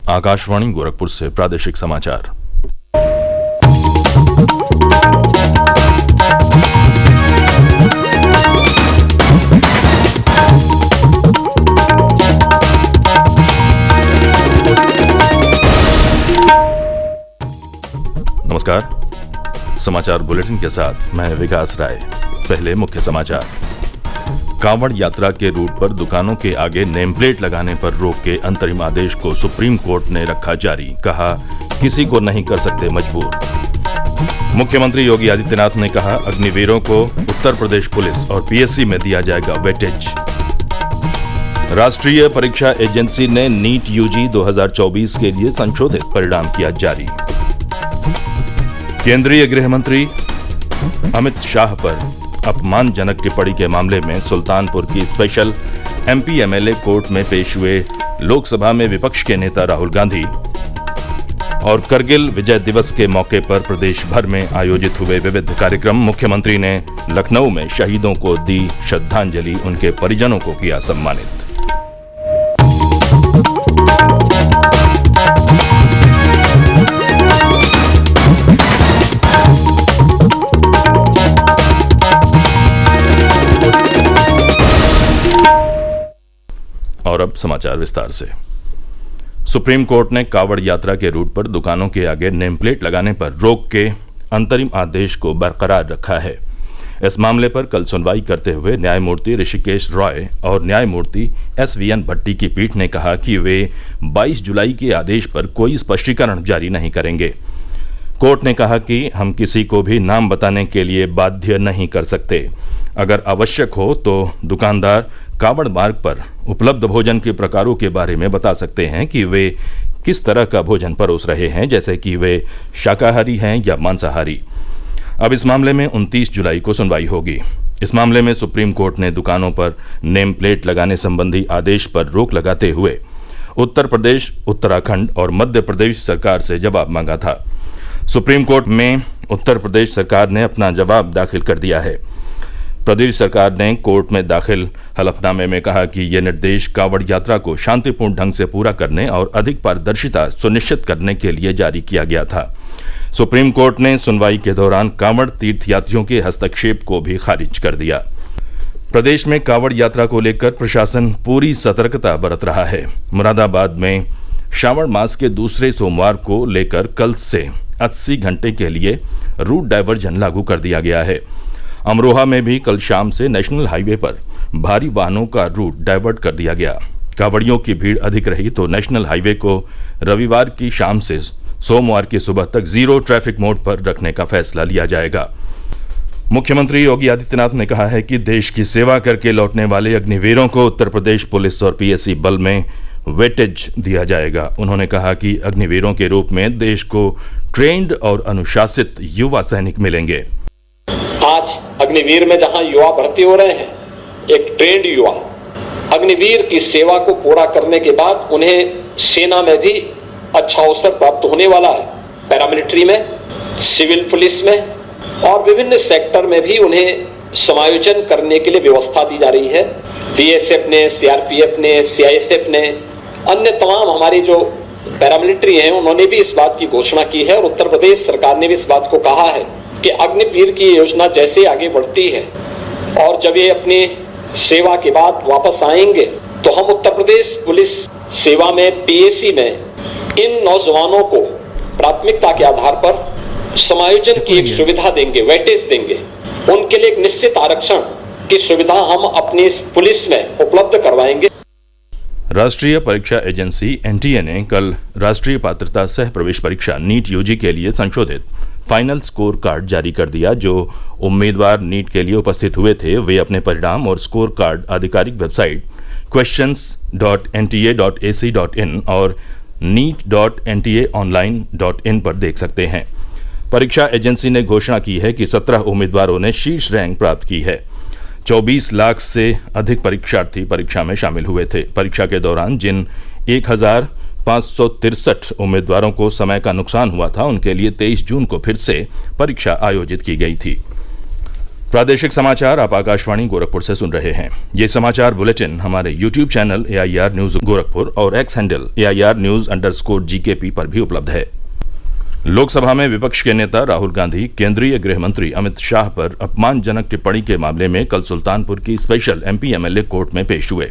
आकाशवाणी गोरखपुर से प्रादेशिक समाचार। नमस्कार, समाचार बुलेटिन के साथ मैं विकास राय। पहले मुख्य समाचार। कांवड़ यात्रा के रूट पर दुकानों के आगे नेम प्लेट लगाने पर रोक के अंतरिम आदेश को सुप्रीम कोर्ट ने रखा जारी। कहा, किसी को नहीं कर सकते मजबूर। मुख्यमंत्री योगी आदित्यनाथ ने कहा, अग्निवीरों को उत्तर प्रदेश पुलिस और पीएससी में दिया जाएगा वेटेज। राष्ट्रीय परीक्षा एजेंसी ने नीट यूजी 2024 के लिए संशोधित परिणाम किया जारी। केंद्रीय गृह मंत्री अमित शाह पर अपमानजनक टिप्पणी के मामले में सुल्तानपुर की स्पेशल एमपी एमएलए कोर्ट में पेश हुए लोकसभा में विपक्ष के नेता राहुल गांधी। और करगिल विजय दिवस के मौके पर प्रदेश भर में आयोजित हुए विविध कार्यक्रम। मुख्यमंत्री ने लखनऊ में शहीदों को दी श्रद्धांजलि, उनके परिजनों को किया सम्मानित। और अब समाचार विस्तार से। सुप्रीम कोर्ट ने कांवड़ यात्रा के रूट पर दुकानों के आगे नेम प्लेट लगाने पर रोक के अंतरिम आदेश को बरकरार रखा है। इस मामले पर कल सुनवाई करते हुए न्यायमूर्ति ऋषिकेश रॉय और न्यायमूर्ति SVN भट्टी की पीठ ने कहा कि वे 22 जुलाई के आदेश पर कोई स्पष्टीकरण जारी नहीं करेंगे। कोर्ट ने कहा कि हम किसी को भी नाम बताने के लिए बाध्य नहीं कर सकते। अगर आवश्यक हो तो दुकानदार कांवड़ मार्ग पर उपलब्ध भोजन के प्रकारों के बारे में बता सकते हैं कि वे किस तरह का भोजन परोस रहे हैं, जैसे कि वे शाकाहारी हैं या मांसाहारी। अब इस मामले में 29 जुलाई को सुनवाई होगी। इस मामले में सुप्रीम कोर्ट ने दुकानों पर नेम प्लेट लगाने संबंधी आदेश पर रोक लगाते हुए उत्तर प्रदेश, उत्तराखंड और मध्य प्रदेश सरकार से जवाब मांगा था। सुप्रीम कोर्ट में उत्तर प्रदेश सरकार ने अपना जवाब दाखिल कर दिया है। प्रदेश सरकार ने कोर्ट में दाखिल हलफनामे में कहा कि ये निर्देश कांवड़ यात्रा को शांतिपूर्ण ढंग से पूरा करने और अधिक पारदर्शिता सुनिश्चित करने के लिए जारी किया गया था। सुप्रीम कोर्ट ने सुनवाई के दौरान कांवड़ तीर्थयात्रियों के हस्तक्षेप को भी खारिज कर दिया। प्रदेश में कांवड़ यात्रा को लेकर प्रशासन पूरी सतर्कता बरत रहा है। मुरादाबाद में श्रावण मास के दूसरे सोमवार को लेकर कल से 80 घंटे के लिए रूट डायवर्जन लागू कर दिया गया है। अमरोहा में भी कल शाम से नेशनल हाईवे पर भारी वाहनों का रूट डाइवर्ट कर दिया गया। कांवड़ियों की भीड़ अधिक रही तो नेशनल हाईवे को रविवार की शाम से सोमवार की सुबह तक जीरो ट्रैफिक मोड पर रखने का फैसला लिया जाएगा। मुख्यमंत्री योगी आदित्यनाथ ने कहा है कि देश की सेवा करके लौटने वाले अग्निवीरों को उत्तर प्रदेश पुलिस और पीएससी बल में वेटेज दिया जाएगा। उन्होंने कहा कि अग्निवीरों के रूप में देश को ट्रेंड और अनुशासित युवा सैनिक मिलेंगे। आज अग्निवीर में जहां युवा भर्ती हो रहे हैं, एक ट्रेंड युवा अग्निवीर की सेवा को पूरा करने के बाद उन्हें सेना में भी अच्छा अवसर प्राप्त होने वाला है। पैरामिलिट्री में, सिविल पुलिस में और विभिन्न सेक्टर में भी उन्हें समायोजन करने के लिए व्यवस्था दी जा रही है। बीएसएफ ने, सीआरपीएफ ने, सीआईएसएफ ने, अन्य तमाम हमारी जो पैरामिलिट्री हैं, उन्होंने भी इस बात की घोषणा की है और उत्तर प्रदेश सरकार ने भी इस बात को कहा है कि अग्निवीर की योजना जैसे आगे बढ़ती है और जब ये अपनी सेवा के बाद वापस आएंगे तो हम उत्तर प्रदेश पुलिस सेवा में, पीएससी में इन नौजवानों को प्राथमिकता के आधार पर समायोजन की एक सुविधा देंगे, वेटेज देंगे। उनके लिए एक निश्चित आरक्षण की सुविधा हम अपनी पुलिस में उपलब्ध करवाएंगे। राष्ट्रीय परीक्षा एजेंसी NTA ने कल राष्ट्रीय पात्रता सह प्रवेश परीक्षा नीट यूजी के लिए संशोधित फाइनल स्कोर कार्ड जारी कर दिया। जो उम्मीदवार नीट के लिए उपस्थित हुए थे वे अपने परिणाम और स्कोर कार्ड आधिकारिक वेबसाइट questions.nta.ac.in और neet.ntaonline.in पर देख सकते हैं। परीक्षा एजेंसी ने घोषणा की है कि 17 उम्मीदवारों ने शीर्ष रैंक प्राप्त की है। 24 लाख से अधिक परीक्षार्थी परीक्षा में शामिल हुए थे। परीक्षा के दौरान जिन 1563 उम्मीदवारों को समय का नुकसान हुआ था, उनके लिए 23 जून को फिर से परीक्षा आयोजित की गई थी। प्रादेशिक समाचार आप आकाशवाणी गोरखपुर से सुन रहे हैं। ये समाचार बुलेटिन हमारे YouTube channel AIR news Gorakhpur और एक्स हैंडल AIR news_GKP पर भी उपलब्ध है। लोकसभा में विपक्ष के नेता राहुल गांधी केंद्रीय गृह मंत्री अमित शाह पर अपमानजनक टिप्पणी के मामले में कल सुल्तानपुर की स्पेशल MP MLA कोर्ट में पेश हुए।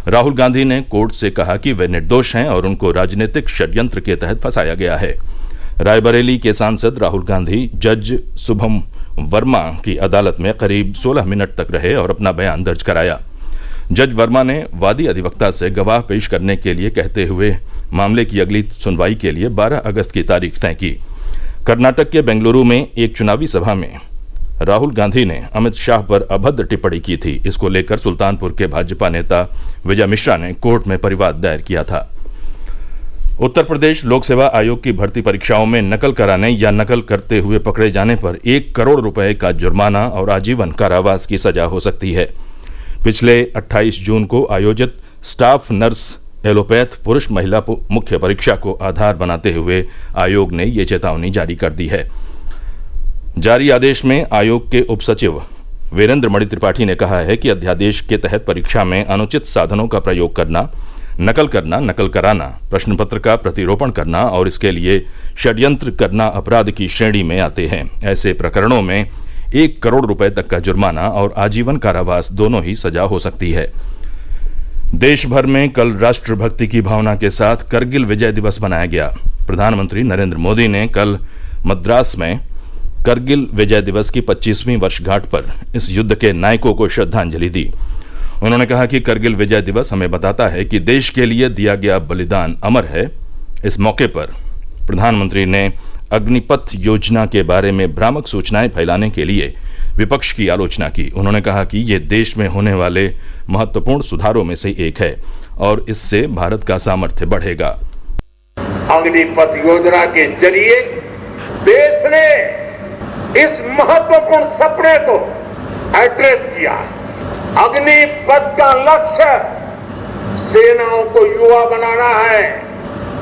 राहुल गांधी ने कोर्ट से कहा कि वे निर्दोष हैं और उनको राजनीतिक षड्यंत्र के तहत फंसाया गया है। रायबरेली के सांसद राहुल गांधी जज शुभम वर्मा की अदालत में करीब 16 मिनट तक रहे और अपना बयान दर्ज कराया। जज वर्मा ने वादी अधिवक्ता से गवाह पेश करने के लिए कहते हुए मामले की अगली सुनवाई के लिए 12 अगस्त की तारीख तय की। कर्नाटक के बेंगलुरु में एक चुनावी सभा में राहुल गांधी ने अमित शाह पर अभद्र टिप्पणी की थी। इसको लेकर सुल्तानपुर के भाजपा नेता विजय मिश्रा ने कोर्ट में परिवाद दायर किया था। उत्तर प्रदेश लोक सेवा आयोग की भर्ती परीक्षाओं में नकल कराने या नकल करते हुए पकड़े जाने पर 1 करोड़ रुपए का जुर्माना और आजीवन कारावास की सजा हो सकती है। पिछले 28 जून को आयोजित स्टाफ नर्स एलोपैथ पुरुष महिला मुख्य परीक्षा को आधार बनाते हुए आयोग ने ये चेतावनी जारी कर दी है। जारी आदेश में आयोग के उप सचिव वीरेंद्र मणि त्रिपाठी ने कहा है कि अध्यादेश के तहत परीक्षा में अनुचित साधनों का प्रयोग करना, नकल करना, नकल कराना, प्रश्न पत्र का प्रतिरोपण करना और इसके लिए षड्यंत्र करना अपराध की श्रेणी में आते हैं। ऐसे प्रकरणों में 1 करोड़ रुपए तक का जुर्माना और आजीवन कारावास दोनों ही सजा हो सकती है। देश भर में कल राष्ट्रभक्ति की भावना के साथ करगिल विजय दिवस मनाया गया। प्रधानमंत्री नरेंद्र मोदी ने कल मद्रास में करगिल विजय दिवस की 25वीं वर्षगांठ पर इस युद्ध के नायकों को श्रद्धांजलि दी। उन्होंने कहा कि करगिल विजय दिवस हमें बताता है कि देश के लिए दिया गया बलिदान अमर है। इस मौके पर प्रधानमंत्री ने अग्निपथ योजना के बारे में भ्रामक सूचनाएं फैलाने के लिए विपक्ष की आलोचना की। उन्होंने कहा कि ये देश में होने वाले महत्वपूर्ण सुधारों में से एक है और इससे भारत का सामर्थ्य बढ़ेगा। अग्निपथ योजना के जरिए देश ने इस महत्वपूर्ण सपने को एड्रेस किया। अग्निपथ का लक्ष्य सेनाओं को युवा बनाना है।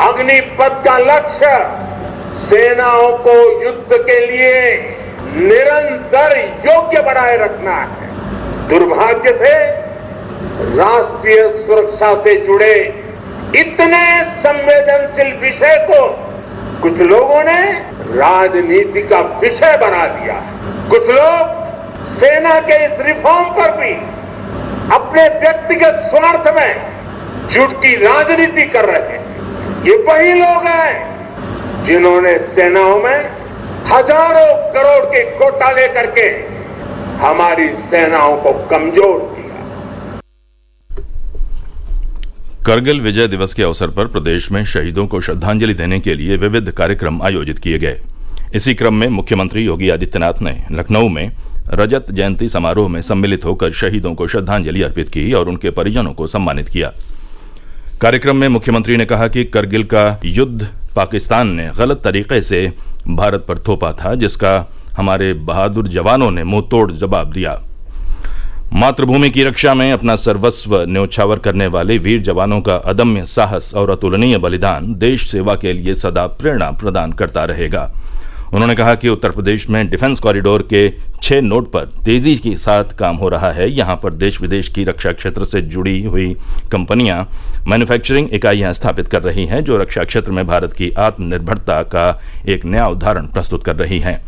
अग्निपथ का लक्ष्य सेनाओं को युद्ध के लिए निरंतर योग्य बनाए रखना है। दुर्भाग्य से राष्ट्रीय सुरक्षा से जुड़े इतने संवेदनशील विषय को कुछ लोगों ने राजनीति का विषय बना दिया। कुछ लोग सेना के इस रिफॉर्म पर भी अपने व्यक्तिगत स्वार्थ में झूठ की राजनीति कर रहे हैं। ये वही लोग हैं जिन्होंने सेनाओं में हजारों करोड़ के घोटाले करके हमारी सेनाओं को कमजोर किया। करगिल विजय दिवस के अवसर पर प्रदेश में शहीदों को श्रद्धांजलि देने के लिए विविध कार्यक्रम आयोजित किए गए। इसी क्रम में मुख्यमंत्री योगी आदित्यनाथ ने लखनऊ में रजत जयंती समारोह में सम्मिलित होकर शहीदों को श्रद्धांजलि अर्पित की और उनके परिजनों को सम्मानित किया। कार्यक्रम में मुख्यमंत्री ने कहा कि करगिल का युद्ध पाकिस्तान ने गलत तरीके से भारत पर थोपा था, जिसका हमारे बहादुर जवानों ने मुंह तोड़ जवाब दिया। मातृभूमि की रक्षा में अपना सर्वस्व न्यौछावर करने वाले वीर जवानों का अदम्य साहस और अतुलनीय बलिदान देश सेवा के लिए सदा प्रेरणा प्रदान करता रहेगा। उन्होंने कहा कि उत्तर प्रदेश में डिफेंस कॉरिडोर के 6 नोड पर तेजी के साथ काम हो रहा है। यहाँ पर देश विदेश की रक्षा क्षेत्र से जुड़ी हुई कंपनियां मैन्युफैक्चरिंग इकाइयां स्थापित कर रही हैं, जो रक्षा क्षेत्र में भारत की आत्मनिर्भरता का एक नया उदाहरण प्रस्तुत कर रही हैं।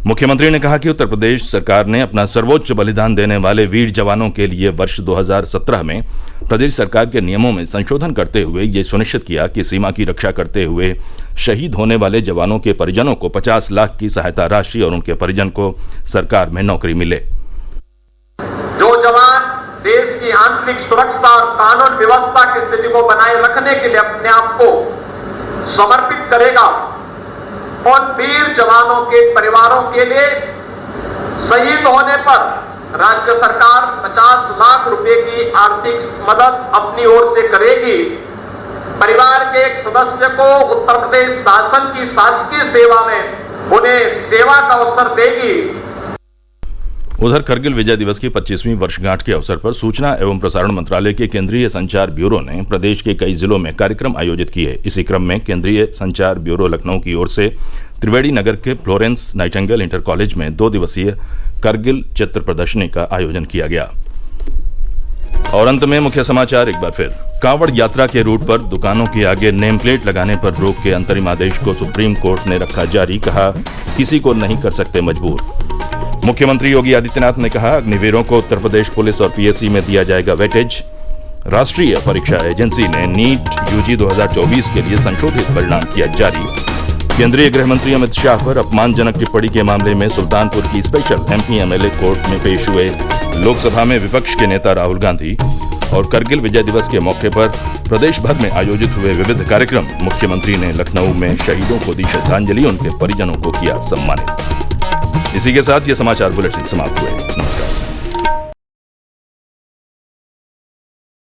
मुख्यमंत्री ने कहा कि उत्तर प्रदेश सरकार ने अपना सर्वोच्च बलिदान देने वाले वीर जवानों के लिए वर्ष 2017 में प्रदेश सरकार के नियमों में संशोधन करते हुए ये सुनिश्चित किया कि सीमा की रक्षा करते हुए शहीद होने वाले जवानों के परिजनों को 50 लाख की सहायता राशि और उनके परिजन को सरकार में नौकरी मिले। जो जवान देश की आंतरिक सुरक्षा और कानून व्यवस्था की स्थिति को बनाए रखने के लिए अपने आप को समर्पित करेगा, उन वीर जवानों के परिवारों के लिए शहीद होने पर राज्य सरकार 50 लाख रुपए की आर्थिक मदद अपनी ओर से करेगी। परिवार के एक सदस्य को उत्तर प्रदेश शासन की शासकीय सेवा में उन्हें सेवा का अवसर देगी। उधर करगिल विजय दिवस की 25वीं वर्षगांठ के अवसर पर सूचना एवं प्रसारण मंत्रालय के केंद्रीय संचार ब्यूरो ने प्रदेश के कई जिलों में कार्यक्रम आयोजित किए। इसी क्रम में केंद्रीय संचार ब्यूरो लखनऊ की ओर से त्रिवेणी नगर के फ्लोरेंस नाइटिंगेल इंटर कॉलेज में 2 दिवसीय करगिल चित्र प्रदर्शनी का आयोजन किया गया। और अंत में मुख्य समाचार एक बार फिर। कांवड़ यात्रा के रूट पर दुकानों के आगे नेम प्लेट लगाने पर रोक के अंतरिम आदेश को सुप्रीम कोर्ट ने रखा जारी, कहा किसी को नहीं कर सकते मजबूर। मुख्यमंत्री योगी आदित्यनाथ ने कहा अग्निवीरों को उत्तर प्रदेश पुलिस और पीएससी में दिया जाएगा वेटेज। राष्ट्रीय परीक्षा एजेंसी ने नीट यूजी 2024 के लिए संशोधित परिणाम किया जारी। केंद्रीय गृह मंत्री अमित शाह पर अपमानजनक टिप्पणी के मामले में सुल्तानपुर की स्पेशल एमपी एमएलए कोर्ट में पेश हुए। लोकसभा में विपक्ष के नेता राहुल गांधी। और करगिल विजय दिवस के मौके पर प्रदेश भर में आयोजित हुए विविध कार्यक्रम। मुख्यमंत्री ने लखनऊ में शहीदों को दी श्रद्धांजलि, उनके परिजनों को किया सम्मानित। इसी के साथ ये समाचार बुलेटिन समाप्त हुए। नमस्कार।